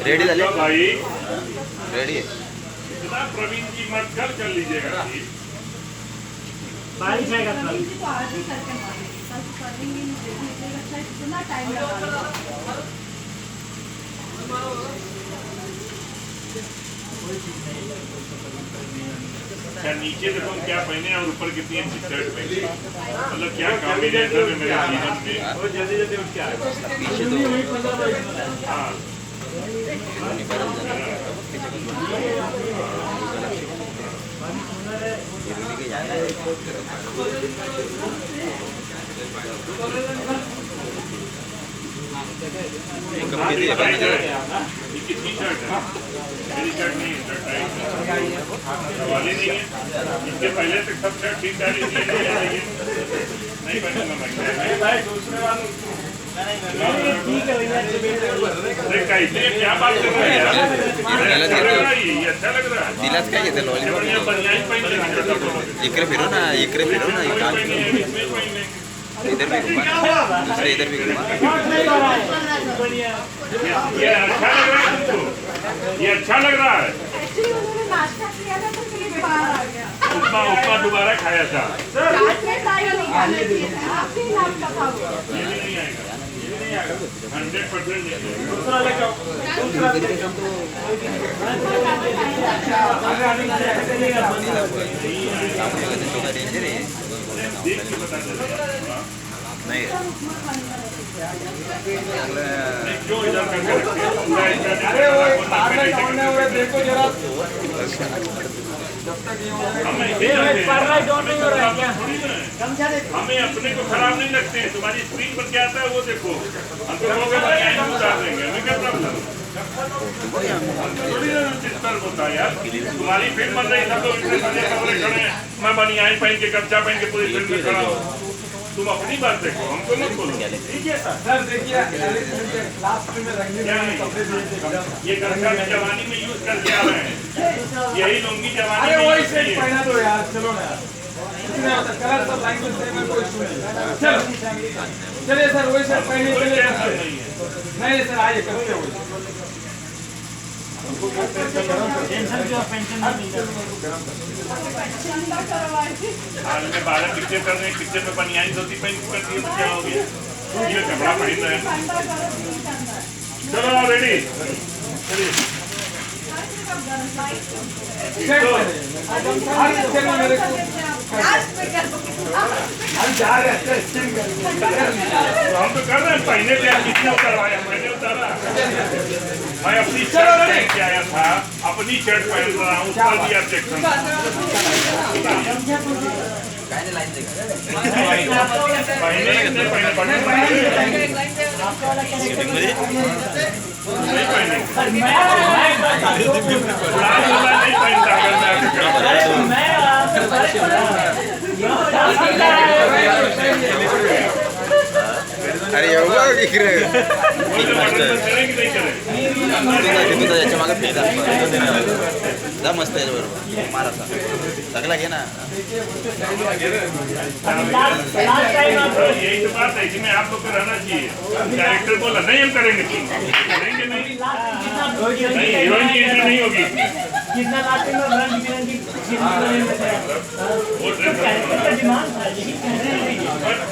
Ready झाले भाई, ready आहे इतना प्रवीण जी मत कर लीजिएगा। बारिश आएगा क्या नीचे देखो क्या पहने और ऊपर कितनी अच्छी शर्ट पहनी, मतलब क्या कॉम्बिनेशन है मेरे जीवन में। जल्दी जल्दी उठ के आए। हाँ कितनी शर्ट है? मेरी शर्ट नहीं है, शर्ट वाली नहीं है। इसके पहले से सब शर्ट ठीक है, नहीं पहनूंगा मैं। क्या बात कर रहे हैं यार? ये अच्छा लग रहा है। दिलाच काय घेते लॉलीपॉप इकडे फिरो ना इकडे फिरो ना इधर भी घुमा दूसरे इधर भी घुमा ये अच्छा लग रहा है तुमको? ये अच्छा लग रहा है? उपमा उपमा दोबारा खाया था। ये नहीं आएगा 100% नहीं नहीं क्यों इधर करके रखते हैं? देखो जरा हमें अपने को खराब नहीं लगते हैं। तुम्हारी स्क्रीन पर क्या आता है वो देखो, हम तो लोग उतार देंगे, हमें क्या प्रॉब्लम? थोड़ी डिस्टर्ब होता है यार। तुम्हारी फिल्म बन रही था तो इतने सारे कपड़े खड़े हैं, मैं बनियान पहन के गमछा पहन के पूरी फिल्म में खड़ा हूँ। तुम अपनी बात देखो, हमको मत बोलो। ठीक है सर देखिए लास्ट में रंगीन ये गमछा में जवानी में यूज करके आ रहे हैं, यही लुंगी जवानी में वही यूज सेट की है। पहना दो यार, चलो ना यार। कलर सब लैंग्वेज से में कोई इशू नहीं। चलो चलिए सर वही सेट पहने कोई चलिए। टेंशन नहीं है। नहीं सर आइए करते हुए हाल में 12 पिक्चर कर रहे हैं, पिक्चर में बनियानी धोती पहन के करती है तो क्या हो गया? ये कपड़ा पहन रहे हैं। चलो रेडी, चलिए। मेरे को हम जा रहे हैं हम तो कर रहे हैं, पहले क्या किसने उतरवाया? मैंने उतारा। मैं अपनी शर्ट पहन के आया था, अपनी शर्ट पहन रहा हूँ, उसका भी ऑब्जेक्शन। पहले नहीं अरे एवढं इकडे याच्या मागे फेदा जा मस्त आहे बरोबर माराचा सगळा घे ना यही तो बात है, इसमें आप लोग को रहना चाहिए। डायरेक्टर बोला नहीं हम करेंगे, करेंगे नहीं, हीरोइन की एंट्री नहीं होगी।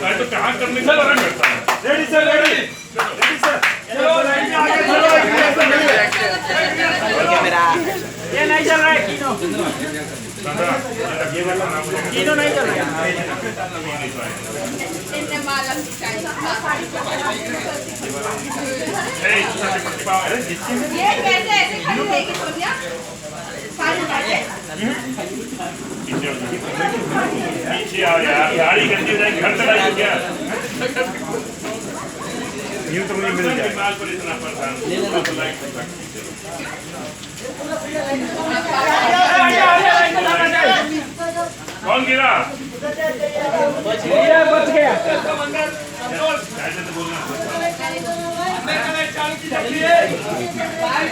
मैं तो कहाँ करने का मना करता हूँ। रेडी सर रेडी सर चलो लाइन में आगे चलो मेरा ये नहीं चल रहा है कीनो कीनो नहीं चल रहा है ये कैसे ऐसे खड़ी रहेगी सोनिया? पीछे आओ यार, गाड़ी गंदी हो जाएगी, घर चलाएंगे क्या? यूँ तो मुझे मिल जाए। माल पर इतना परेशान कौन गिरा? बच गया ऐसे तो बोलना